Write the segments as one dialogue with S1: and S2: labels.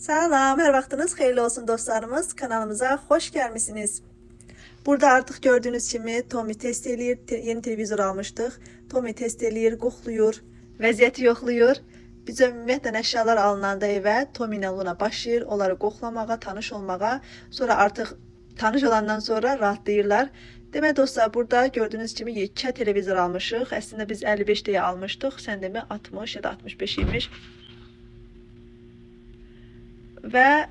S1: Salam, her vaxtınız xeyirli olsun dostlarımız. Kanalımıza hoş gelmişsiniz. Burada artık gördüğünüz kimi Tommy test eləyir. Yeni televizor almışdıq. Tommy test eləyir, qoxluyur, vəziyyəti yoxluyur. Biz ümumiyyətlə əşyalar alınanda evə Tommy ilə Luna başlayır. Onları qoxlamağa, tanış olmağa. Sonra artıq tanış olandan sonra rahatlayırlar. Demək dostlar, burada gördüğünüz kimi yekə televizor almışıq. Əslində biz 55 deyə almışdıq. Sən demə 60 ya da 65 imiş. Və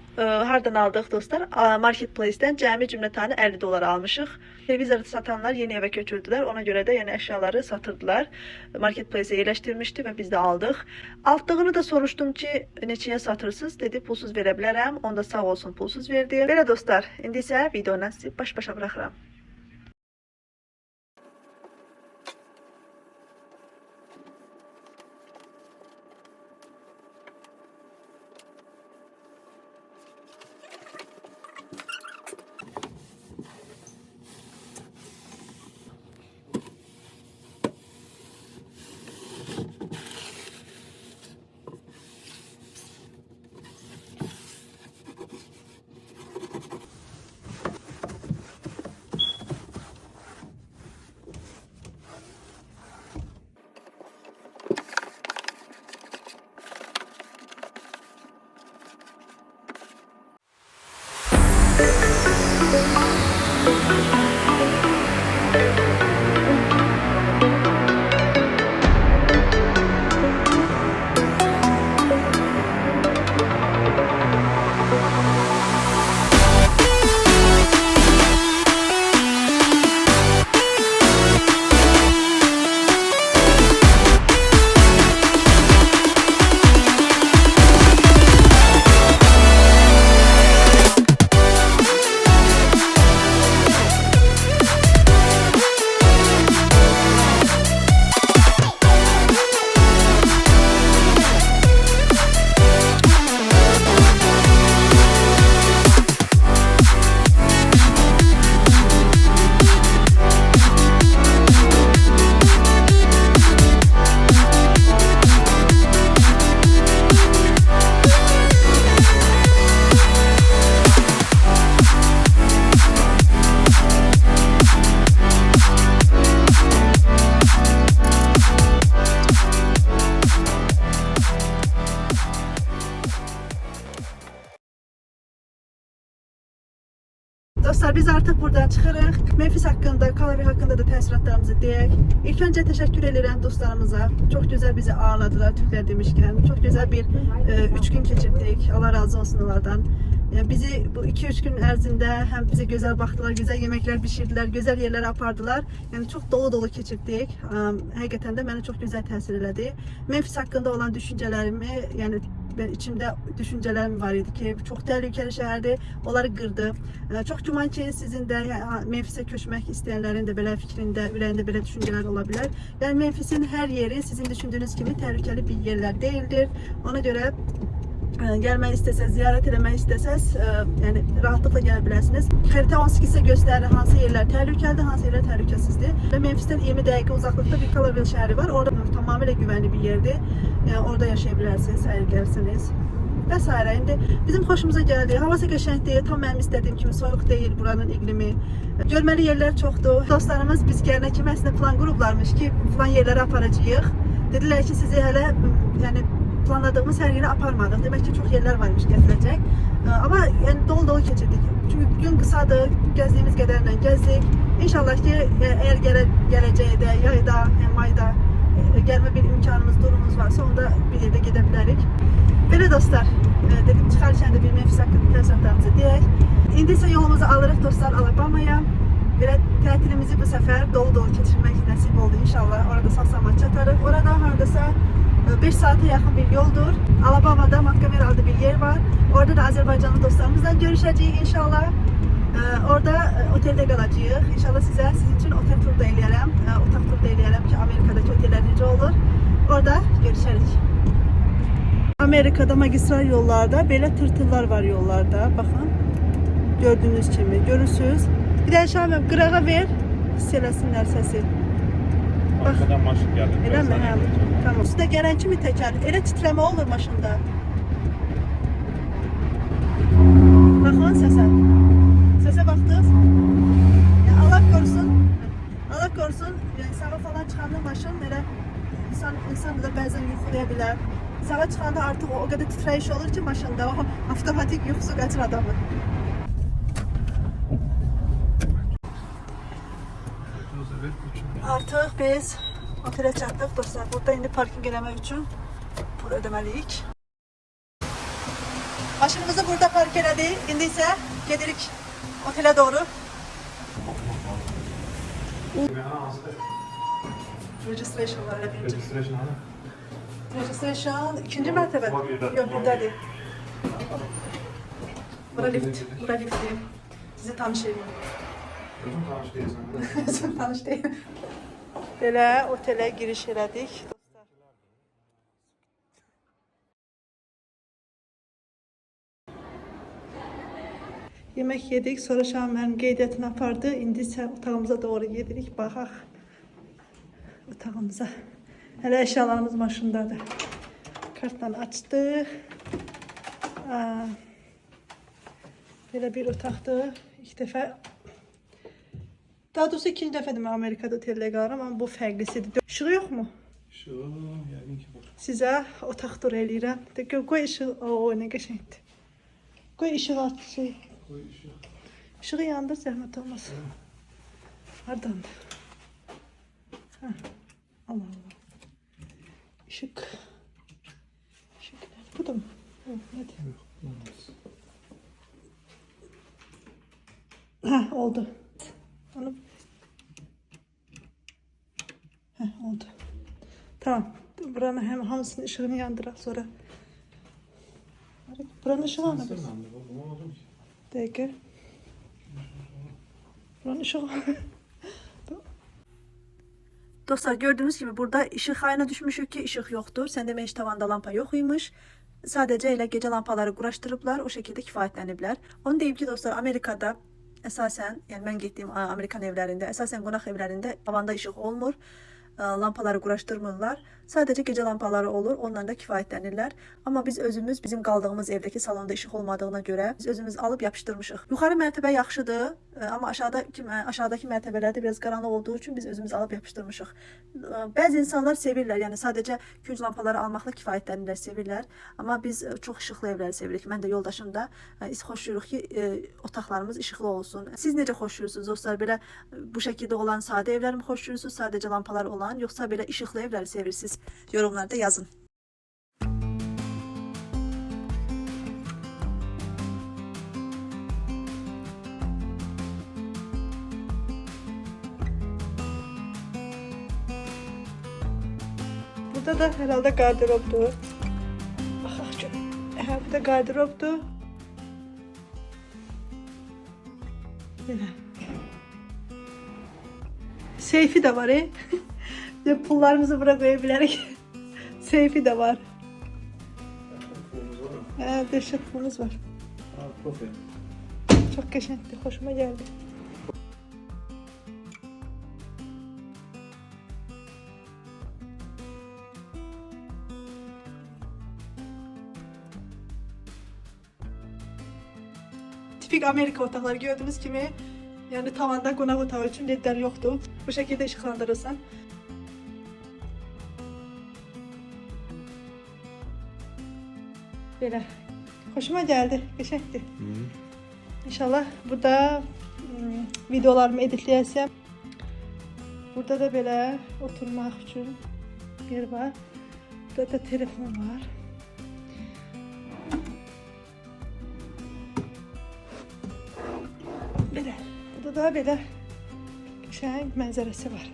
S1: hardan aldıq dostlar? Marketplace-dən cəmi cümlətanı 50 dolara almışıq. Televizoru satanlar yeni evə köçürdülər. Ona görə də yeni əşyaları satırdılar. Marketplace-ə yerləşdirmişdi və biz də aldıq. Altlığını da soruşdum ki, neçəyə satırsınız? Dedi, pulsuz verə bilərəm. Onda sağ olsun, pulsuz verdi. Belə dostlar, indi isə videonu sizi baş-başa bıraxıram. Dostlar, biz artıq buradan çıxırıq. Memphis haqqında, Calgary haqqında da təəssüratlarımızı deyək. İlk öncə təşəkkür edirəm dostlarımıza. Çox gözəl bizi ağırladılar, Türklər demişkən. Çox gözəl bir 3 gün keçirdik. Allah razı olsun onlardan. Yəni bizi bu 2-3 gün ərzində həm bizə gözəl baxdılar, gözəl yeməklər bişirdilər, gözəl yerlərə apardılar. Yəni çox dolu-dolu keçirdik. Həqiqətən də mənə çox gözəl təsir elədi. Memphis haqqında olan düşüncələrimi, yəni içimdə düşüncələrim var idi ki, çox təhlükəli şəhərdir, onları qırdı. Çox güman ki, sizin də Memphis'e köçmək istəyənlərin də belə fikrində, ürəyində belə düşüncələr ola bilər. Yəni Memphis'in hər yeri sizin düşündüyünüz kimi təhlükəli bir yerlər deyildir. Ona görə gəlmək istəsəz, ziyarət eləmək istəsəz, yəni rahatlıqla gələ bilərsiniz. Xəritə 18-ə göstərir hansı yerlər təhlükəlidir, hansı yerlər təhlükəsizdir. Və Memphis'dən 20 dəqiqə uzaqlıqda bir Calgary şəhəri var. Orada tamamilə güvənli bir yerdir. Yəni orada yaşaya bilərsiniz, əgər gərsiniz. Və s. İndi bizim xoşumuza gəldi. Havası qəşəngdir, tam mənim istədiyim kimi soyuq deyil buranın iqlimi. Görməli yerlər çoxdur. Dostlarımız biz gələnə kimi əslində plan qurublarmış ki, falan yerlərə aparacağıq. Dedilər ki, sizi hələ yəni planladığımız hər yerə aparmadıq. Demək ki, çox yerlər varmış gətirəcək. Amma yəni dolu-dolu keçirdik. Çünki gün qısadır, gəzdiyimiz qədərlə gəzdik. İnşallah ki, əgər gələcəkdə, yayda, mayda gəlmə bir imkanımız, durumumuz varsa, onda bir yerdə gedə bilərik. Belə dostlar, dedim çıxarkən də bir Memphis haqqında təəssüratlarımızı deyək. İndi isə yolumuzu alırıq dostlar Alabamaya. Belə tətilimizi bu səfər dolu-dolu keçirmək nəsib oldu inşallah. Orada sağ-salamat çatarıq. Orada haradasa 5 saate yaxın bir yoldur. Alabama'da Montgomery adlı bir yer var. Orada da Azərbaycanlı dostlarımızla görüşəcəyik inşallah. Orada otelde qalacağıq. İnşallah sizin üçün otel turu da eləyərəm. Otaq turu da eləyərəm ki, Amerikadakı otellər necə olur. Orada görüşərik. Amerika'da magistral yollarda belə tırtıllar var yollarda. Bakın. Gördüğünüz kimi. Görürsünüz. Bir de Şamim qırağa ver. Selesinler sesi. Bak.
S2: Arkadan maşın geldi.
S1: Elə mi? Hə. Tamam. Üstə gələn kimi təkər. Elə titrəmə olur maşında. eləyə bilər. Sağa çıxanda artıq o qədər titrəyiş olur ki, maşında o avtomatik yuxusu qaçır adamı. Artıq biz otelə çatdıq dostlar. Burada indi parkinq eləmək üçün pul ödəməliyik. Maşınımızı burada park elədik. İndi isə gedirik otelə doğru. Registration var elə birinci. Registration ikinci mərtəbə. Yox, buradaydı. Bura lift. Bura lift deyim. Sizi tanış edeyim.
S2: Özüm tanış değilsən.
S1: Özüm tanış deyim. Belə otelə giriş elədik. Yemək yedik, sonra Şahin mənim qeydiyyatını apardı. İndi isə otağımıza doğru gedirik. Baxaq otağımıza. Hələ əşyalarımız maşındadır. Kartdan açdıq. Belə bir otaqdır. İlk dəfə, daha doğrusu ikinci dəfədir mən Amerikada oteldə qalıram, amma bu fərqlisidir. İşığı yoxmu?
S2: İşığı yəqin ki var.
S1: Sizə otaq tur eləyirəm. Qoy işığı, o nə qəşəngdir. Qoy işığı aç şey.
S2: Koy işığı.
S1: İşığı yandır, zəhmət olmaz. Hardandır? Allah Allah. Işık. Işık nerede? Bu da mı? Hadi.
S2: Yok, olmaz.
S1: Ha, oldu. Onu... oldu. Tamam. Buranın hem hamısının ışığını yandırak sonra. Buranın ışığı anı biz. Dakika. Buranın ışığı. Dostlar, gördüğünüz gibi burada ışık haline düşmüşük ki ışık yoktur. Sen demək heç tavanda lampa yox imiş. Sadəcə elə gecə lampaları quraşdırıblar, o şəkildə kifayətləniblər. Onu deyim ki dostlar, Amerikada əsasən, yəni mən getdiyim Amerikan evlərində, əsasən qonaq evlərində tavanda ışıq olmur. Lampaları quraşdırmırlar. Sadəcə gecə lampaları olur, ondan da kifayətlənirlər. Amma biz özümüz, bizim qaldığımız evdəki salonda işıq olmadığına görə biz özümüz alıb yapışdırmışıq. Yuxarı mərtəbə yaxşıdır, amma aşağıdakı mərtəbələrdə biraz qaranlıq olduğu üçün biz özümüz alıb yapışdırmışıq. Bəzi insanlar sevirlər, yəni sadəcə künc lampaları almaqla kifayətlənirlər, sevirlər. Amma biz çox işıqlı evləri sevirik. Mən də yoldaşım da xoşlayırıq ki, otaqlarımız işıqlı olsun. Siz necə xoşlayırsınız dostlar? Belə bu şəkildə olan sadə evləri mi xoşlayırsınız? Sadəcə lampalar olan, yoxsa belə işıqlı evləri sevirsiniz? Yorumlarda yazın. Burada da herhalde gardıropdur. Baxaq görək. Bu da gardıropdur. Belə. Seyfi de var pullarımızı bura koya bilərik. Seyfi de var. Dehşet pulumuz var.
S2: Profi.
S1: Çok qəşəngdir, hoşuma geldi. Tipik Amerika otaqları gördüğünüz kimi, yani tavanda qonaq otağı üçün ledlər yoxdur. Bu şəkildə işıqlandırırsan. Belə. Hoşuma gəldi, qəşəngdir. İnşallah burada videolarımı editləyəsəm. Burada da belə oturmaq üçün yer var. Burada da telefon var. Belə. Burada da belə qəşəng mənzərəsi var.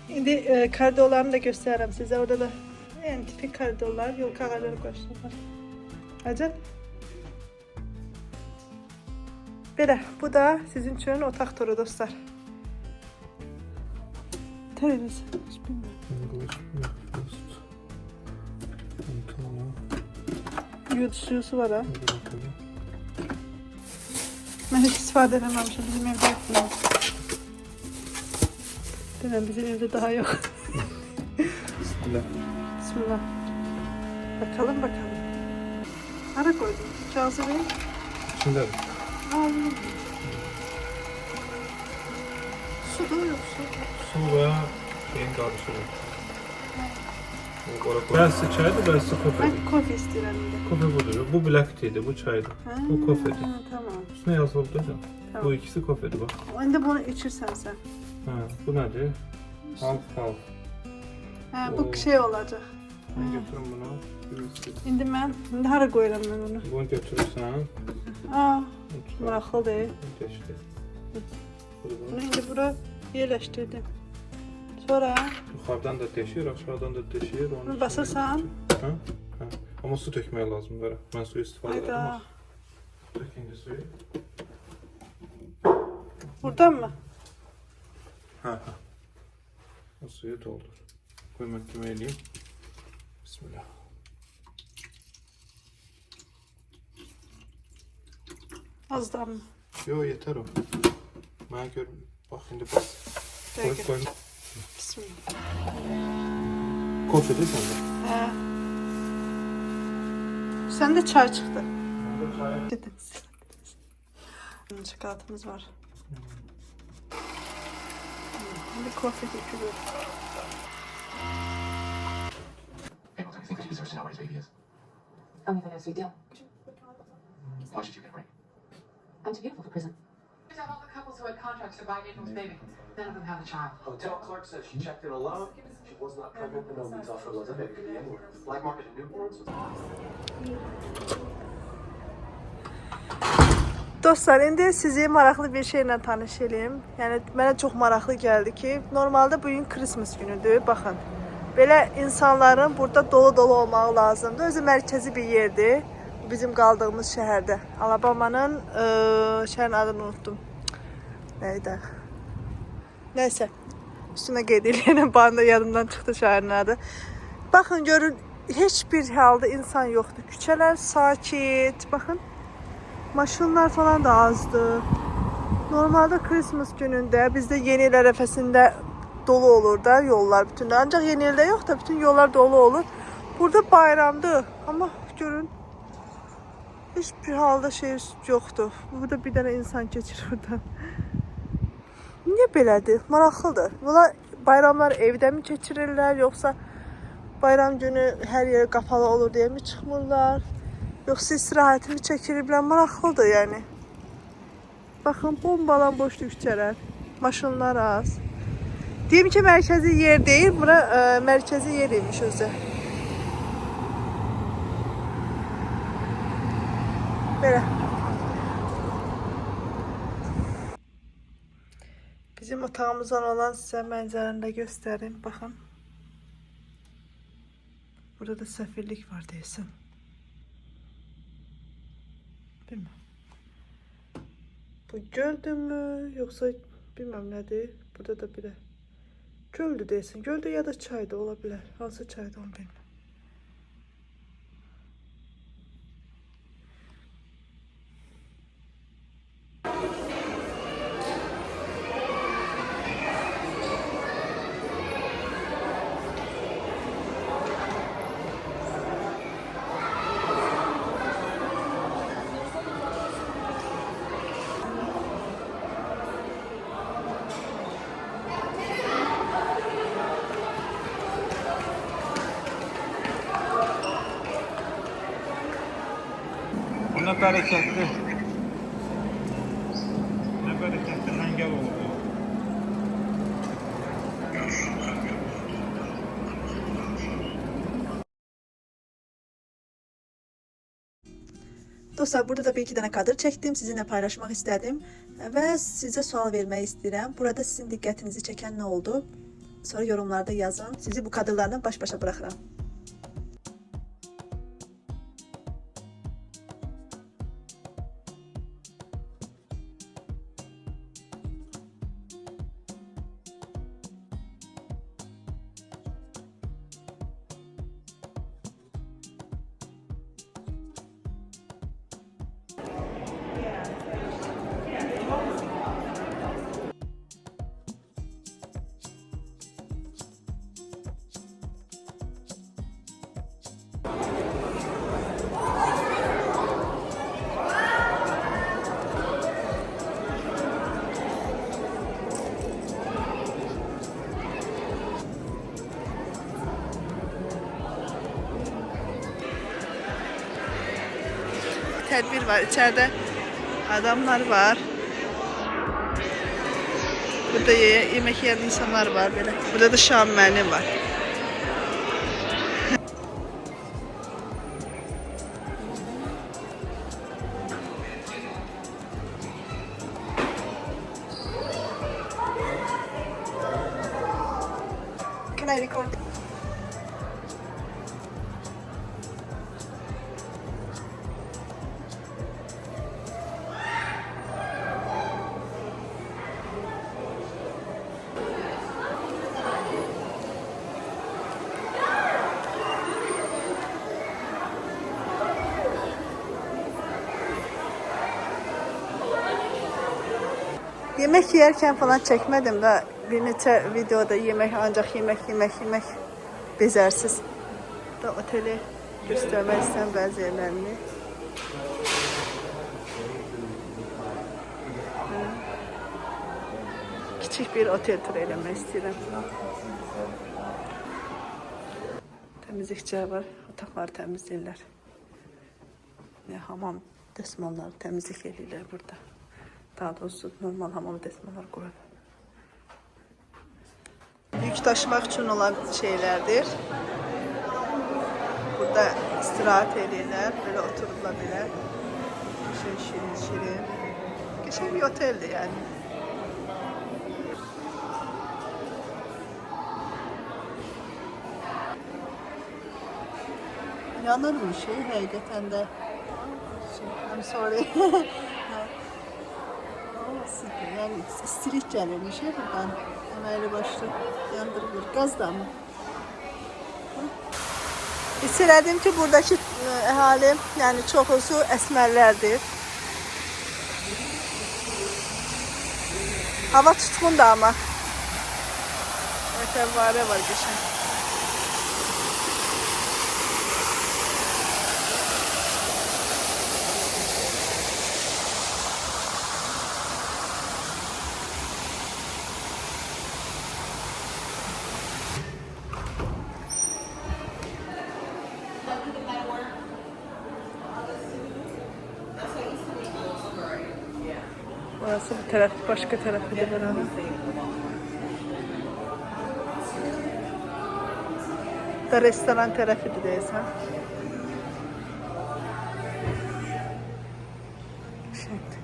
S1: İndi koridorlarını da göstərirəm sizə. Orada da yani tipik koridorlar, yol kağıtları koymuşlar. Acaba? Belə, bu da sizin üçün otaq turu dostlar. Teriniz. Yutusu var ha. Ben hiç istifade edememişim. Bizim evde yok. Demem bizim evde daha yok.
S2: Bismillah.
S1: Bismillah. Bakalım. Ara koydum. Cazibeyi.
S2: Şimdi
S1: Aldım. Su da yok su.
S2: su ve şeyin karışımı. Bəzisi çaydır, bəzisi
S1: Ben
S2: kofedir.
S1: kofe istiyorum indi.
S2: Kofe budur. Bu black tea'dir, bu çaydır. Bu kofedir.
S1: Tamam.
S2: Üstüne yazılıb da.
S1: Tamam.
S2: Bu ikisi kofedir bak.
S1: Indi bunu içirsen sen.
S2: Ha, bu nədir? Half half.
S1: Ha, bu şey olacak.
S2: Ben götürüm bunu. Birisi.
S1: İndi hara koyuram ben onu?
S2: Bunu götürürsən.
S1: Aa, maraqlı değil.
S2: Geçdi. Budur.
S1: Bunu indi bura yerleştirdim. Sonra
S2: Yuxarıdan da deşir, aşağıdan da deşir.
S1: bunu basırsan.
S2: Ha? Ha. Amma su tökmək lazım vera. Mən suyu istifadə edirəm.
S1: Hayda.
S2: Tök indi suyu.
S1: Buradan mı?
S2: Ha ha. O suyu doldur. Qoy mən kimi eləyim. Bismillah.
S1: Azdan mı?
S2: Yo, yeter o. Mənə gör. Bax indi bas. Koy
S1: Peki.
S2: koy.
S1: Bismillah.
S2: Kofedir səndə.
S1: He. Sende çay çıktı.
S2: Məndə çay.
S1: Çikolatamız var. Bir kofe dökülüyor.
S3: Hey, what do you think the user's to know where his baby is?
S4: Only if I know sweet deal.
S3: Why should you get a ring?
S4: I'm too beautiful for prison.
S3: These are all the couples who had contracts to buy April's baby. None of them have a child.
S5: Hotel clerk says she checked in alone. She was not pregnant, and no means offer was a baby could be anywhere. Black market and newborns was
S1: Dostlar, indi sizi maraqlı bir şeylə tanış edeyim. Yəni mənə çox maraqlı gəldi ki, normalda bu gün Christmas günüdür. Baxın. Belə insanların burada dolu-dolu olmağı lazımdır. Özü mərkəzi bir yerdir. Bizim qaldığımız şəhərdə. Alabamanın şəhərin adını unuttum. Neydi? Neyse. Üstüne qeyd eləyənə banda yadımdan çıxdı şəhərin adı. Baxın, görün, heç bir halda insan yoxdur. Küçələr sakit. Baxın. Maşınlar falan da azdı. Normalde Christmas günündə bizdə yeni il ərəfəsində dolu olur da yollar bütün. Ancaq yeni ildə yox da bütün yollar dolu olur. Burada bayramdır. Amma görün, hiçbir halda şey yoxdur. Burada bir dənə insan keçir buradan. Niyə belədir? Maraqlıdır. Bunlar bayramlar evdə mi keçirirlər, yoxsa bayram günü hər yer qapalı olur deyə mi çıxmırlar? Yoxsa istirahətimi çəkiriblər, maraqlıdır yəni. Baxın, bombalan boşdur küçələr. Maşınlar az. Deyim ki, mərkəzi yer deyil, bura mərkəzi yer imiş özü. Belə. Bizim otağımızdan olan sizə mənzərəni də göstərim. Baxın. Burada da səfirlik var deyəsən. Bilmem. Bu göldü mü yoksa bilmem nedir. Burada da bile göldü desin. Göldü ya da çayda olabilir. Hansı çayda onu bilmem.
S2: Ne bereketli. Ne bereketli hengel oldu.
S1: Dostlar, burada da bir iki tane kadr çektim. Sizinle paylaşmak istedim. Ve size sual vermek istedim. Burada sizin dikkatinizi çeken ne oldu? Sonra yorumlarda yazın. Sizi bu kadrlardan baş başa bırakırım. tədbir var. İçəridə adamlar var. Burada yemək yiyen insanlar var belə. Burada da şam müəllim var. Can I record? Yemek yerken falan çekmedim de bir neçə videoda yemek ancak yemek bezersiz. Da oteli göstermek istedim bazı yerlerini. Küçük bir otel turu eləmək istəyirəm. Temizlikçilər var, otaqları təmizləyirlər. Hamam dəsmalları təmizlik edirlər burada. Daha doğrusu normal hamam dəsmalları qoyulur. Yük taşımaq üçün olan şeylərdir. Burada istirahat edirlər, böyle otururlar belə. Şirin. Geçen bir oteldi yani. Yanır bir şey hakikaten de. I'm sorry. Yani istirik gelirmiş ya buradan. Hemen başlı yandırılır. Gaz da mı? Hisseledim ki buradaki ahali yani çoxusu əsmərlərdir. Hava tutqun da ama. Fəvvarə var geçen. Burası bir taraf, başka tarafı da buranın. Da restoran tarafı da değilsen. Şimdi.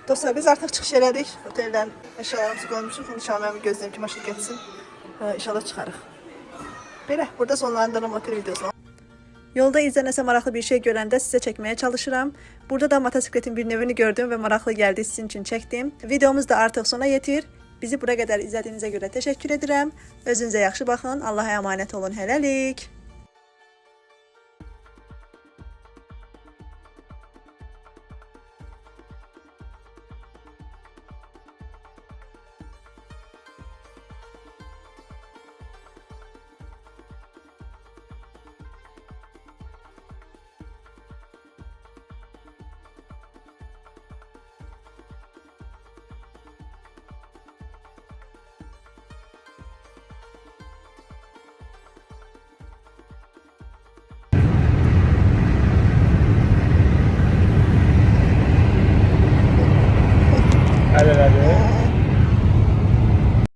S1: Dostlar biz artık çıxış elədik. Oteldən əşyalarımızı qoymuşuq. İndi Şamiyəmi gözləyim ki maşın getsin. İnşallah çıxarıq. Belə, burada sonlandırım otel videosunu. Yolda izlənəsə maraqlı bir şey görəndə sizə çəkməyə çalışıram. Burada da motosikletin bir növünü gördüm və maraqlı gəldi sizin üçün çəkdim. Videomuz da artıq sona yetir. Bizi bura qədər izlədiyinizə görə təşəkkür edirəm. Özünüzə yaxşı baxın. Allah'a əmanət olun. Hələlik.